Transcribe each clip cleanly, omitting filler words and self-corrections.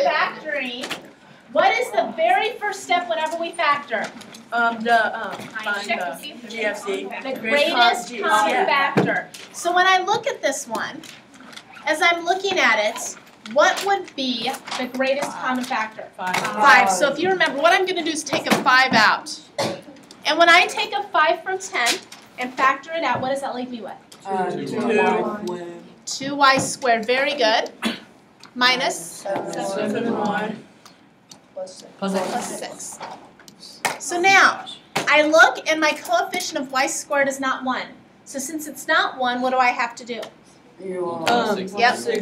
factoring, what is the very first step whenever we factor? Find the GFC. The greatest common factor. So when I look at this one, as I'm looking at it, what would be the greatest common factor? 5. So if you remember, what I'm going to do is take a 5 out. And when I take a 5 from 10 and factor it out, what does that leave me with? 2y squared. Very good. Minus 7y. plus 6. So now, I look and my coefficient of y squared is not 1. So since it's not 1, what do I have to do?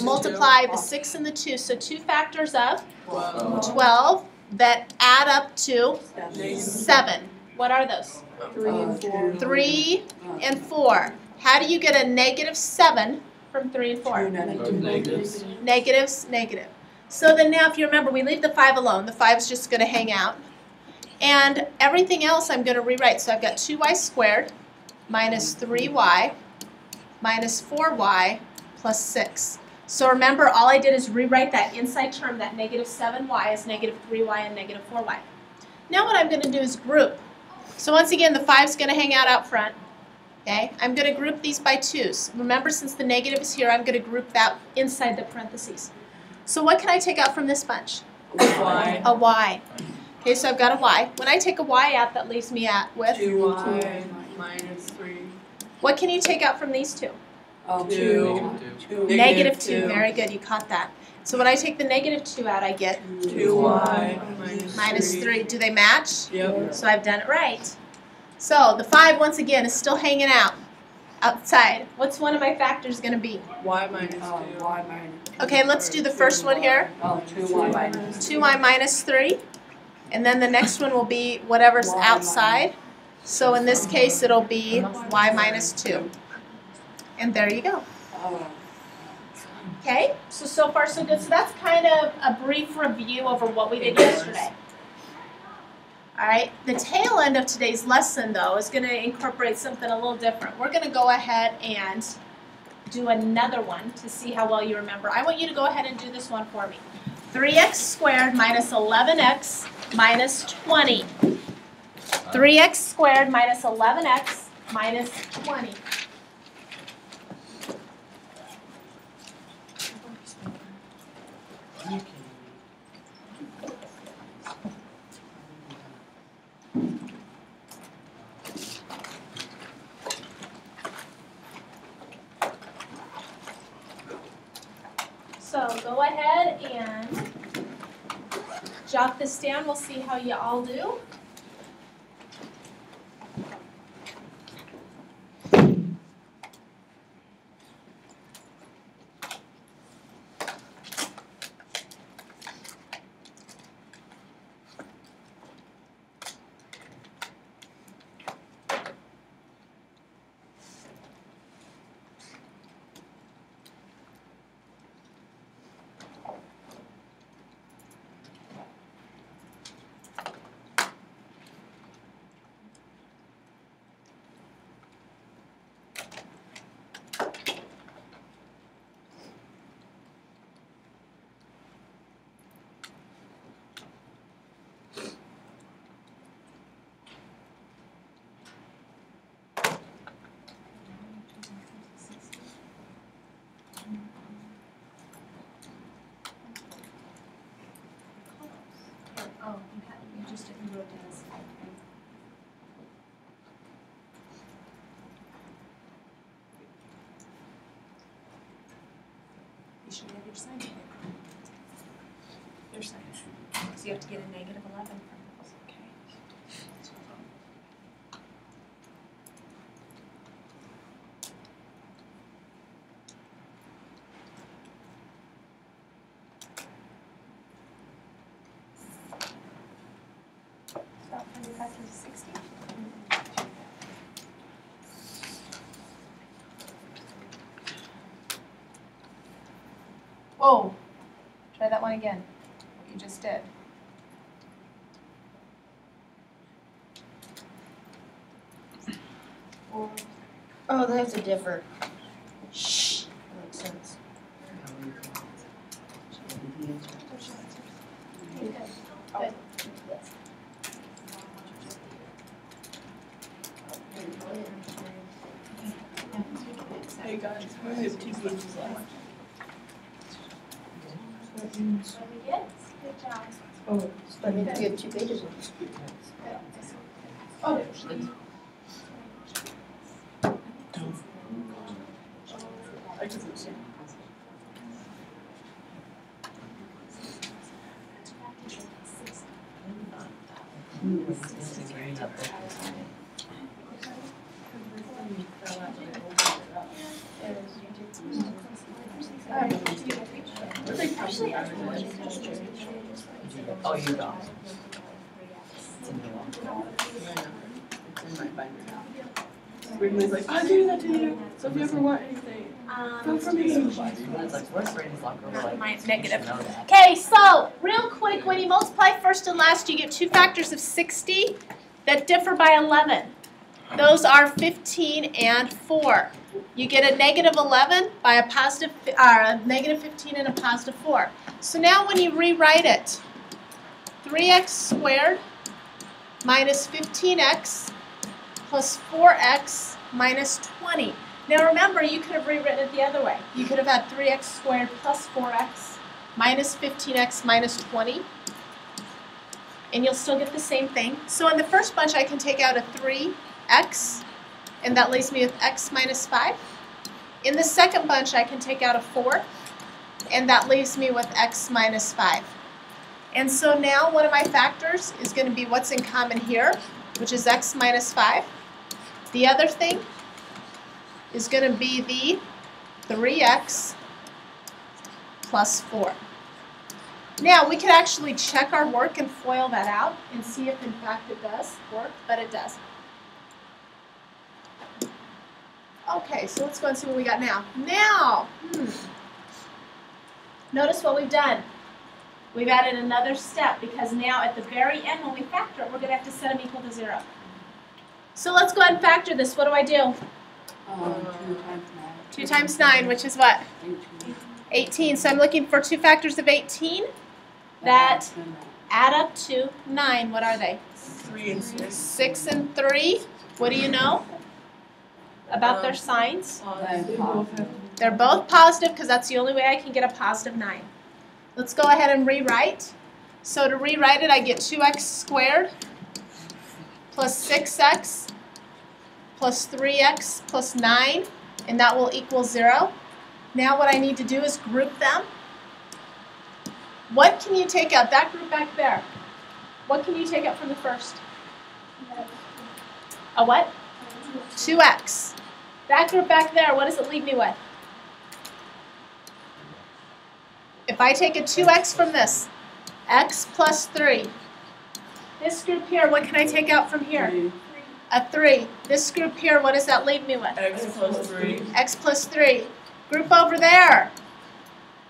Multiply the 6 and the 2. So 2 factors of 12 that add up to 7. What are those? 3 and 4. How do you get a negative 7 from 3 and 4? Negatives, negative. So then now if you remember, we leave the 5 alone. The 5 is just going to hang out. And everything else I'm going to rewrite. So I've got 2y squared minus 3y minus 4y plus 6. So remember, all I did is rewrite that inside term, that negative 7y as negative 3y and negative 4y. Now what I'm going to do is group. So once again, the 5 is going to hang out front. Okay, I'm going to group these by 2's. Remember, since the negative is here, I'm going to group that inside the parentheses. So what can I take out from this bunch? A y. Okay, so I've got a y. When I take a y out, that leaves me with 2y minus 3. What can you take out from these two? 2. Negative 2. Very good, you caught that. So when I take the negative 2 out, I get 2y minus 3. Do they match? Yep. So I've done it right. So the 5, once again, is still hanging out outside. What's one of my factors going to be? Y minus 2. Okay, let's do the first one here. 2y minus 3. And then the next one will be whatever's outside. So in this case, it'll be y minus 2. And there you go. Okay, so far so good. So that's kind of a brief review over what we did yesterday. All right, the tail end of today's lesson, though, is going to incorporate something a little different. We're going to go ahead and do another one to see how well you remember. I want you to go ahead and do this one for me. 3x squared minus 11x minus 20. 3x squared minus 11x minus 20. So go ahead and jot this down. We'll see how you all do. Oh, you just didn't wrote down as you should have your sign here. Your sign. So you have to get a negative 11 from those. Okay. About 25 to 60. Whoa. Try that one again. What you just did. Oh, they have to differ. Shh. That makes sense. We have 2 pages left. Good job. Oh, I mean, we have 2 pages. Oh, I can see. Oh, you got it. It's in my binder now. Wrigley's like, I'll do that to you. So if you ever want anything, go for me. It's like, where's Brady's locker? We're like, Mine's you should negative. know that. Okay, so real quick, when you multiply first and last, you get 2 factors of 60 that differ by 11. Those are 15 and 4. You get a negative 11 by a positive, a negative 15 and a positive 4. So now when you rewrite it, 3x squared minus 15x plus 4x minus 20. Now remember, you could have rewritten it the other way. You could have had 3x squared plus 4x minus 15x minus 20. And you'll still get the same thing. So in the first bunch, I can take out a 3x, and that leaves me with x minus 5. In the second bunch, I can take out a 4, and that leaves me with x minus 5. And so now one of my factors is going to be what's in common here, which is x minus 5. The other thing is going to be the 3x plus 4. Now we could actually check our work and FOIL that out and see if in fact it does work, but it does. Okay, so let's go and see what we got now. Notice what we've done. We've added another step because now at the very end when we factor it, we're going to have to set them equal to 0. So let's go ahead and factor this. What do I do? 2 times 9. 2 times 9, which is what? 18. So I'm looking for 2 factors of 18 that add up to 9. What are they? 3 and 6. 6 and 3. What do you know about their signs? They both have They're both positive because that's the only way I can get a positive 9. Let's go ahead and rewrite. So to rewrite it, I get 2x squared plus 6x plus 3x plus 9, and that will equal 0. Now what I need to do is group them. What can you take out? That group back there. What can you take out from the first? A what? 2x. That group back there, what does it leave me with? If I take a 2x from this, x plus 3. This group here, what can I take out from here? 3. A 3. This group here, what does that leave me with? X plus 3. X plus 3. Group over there.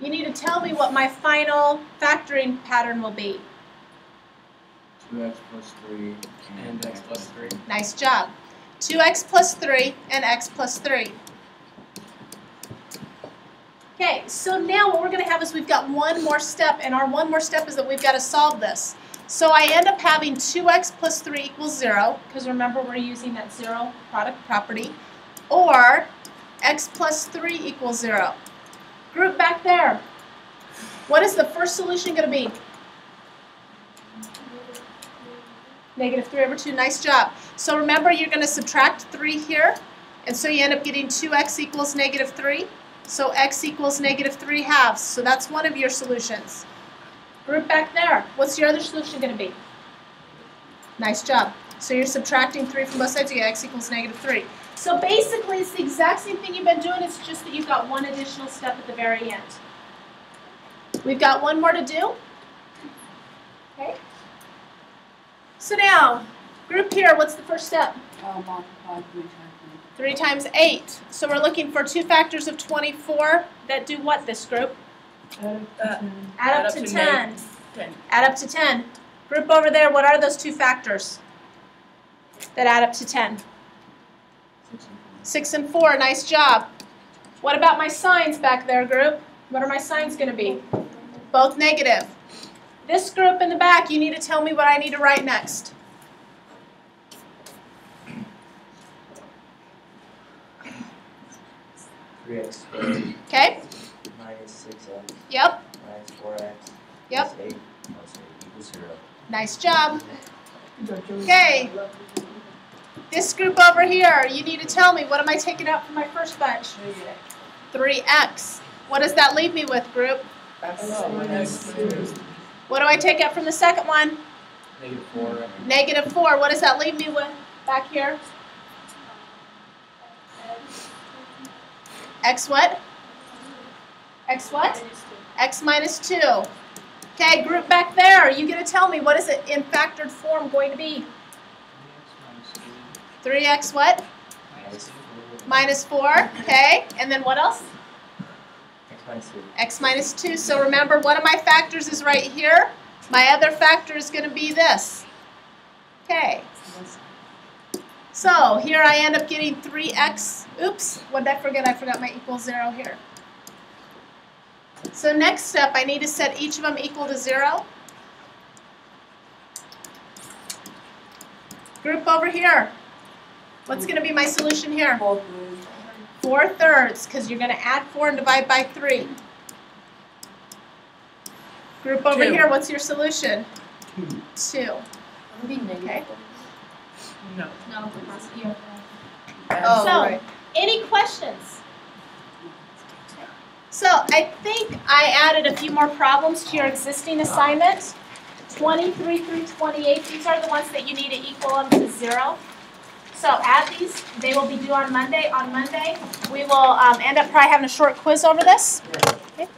You need to tell me what my final factoring pattern will be. 2x plus 3 And x plus 3. Nice job. 2x plus 3 and x plus 3. Okay, so now what we're going to have is we've got one more step, and our one more step is that we've got to solve this. So I end up having 2x plus 3 equals 0, because remember we're using that 0 product property, or x plus 3 equals 0. Group back there. What is the first solution going to be? Negative 3 over 2. Nice job. So remember, you're going to subtract 3 here, and so you end up getting 2x equals negative 3. So x equals negative 3 halves. So that's one of your solutions. Group back there. What's your other solution going to be? Nice job. So you're subtracting 3 from both sides. You get x equals negative 3. So basically, it's the exact same thing you've been doing. It's just that you've got one additional step at the very end. We've got one more to do. Okay. So now, group here. What's the first step? Multiply 3 times 3 times 8. So we're looking for 2 factors of 24 that do what, this group? 8. Add up to 10. Add up to 10. Group over there, what are those 2 factors that add up to 10? 6 and 4. Nice job. What about my signs back there, group? What are my signs going to be? Both negative. This group in the back, you need to tell me what I need to write next. 3x squared Okay? minus 6x Yep. minus 4x Yep. plus 8 plus 8 equals 0. Nice job. Good job, Joey. Okay. This group over here, you need to tell me, what am I taking out from my first bunch? 3x. What does that leave me with, group? What do I take out from the second one? Negative 4. Negative 4. What does that leave me with back here? X what? X what? X minus 2. Okay, group back there, are you going to tell me what is it in factored form going to be? 3x what? Minus 4. Okay, and then what else? X minus 2. X minus 2. So remember, one of my factors is right here. My other factor is going to be this. Okay. So here I end up getting 3x. Oops, what did I forget? I forgot my equal 0 here. So next step, I need to set each of them equal to 0. Group over here. What's going to be my solution here? 4/3, because you're going to add 4 and divide by 3. Group over here, what's your solution? 2. Okay. No. No, here. Oh, So, right. any questions? So, I think I added a few more problems to your existing assignment. 23 through 28, these are the ones that you need to equal them to 0. So add these, they will be due on Monday. On Monday, we will end up probably having a short quiz over this. Okay.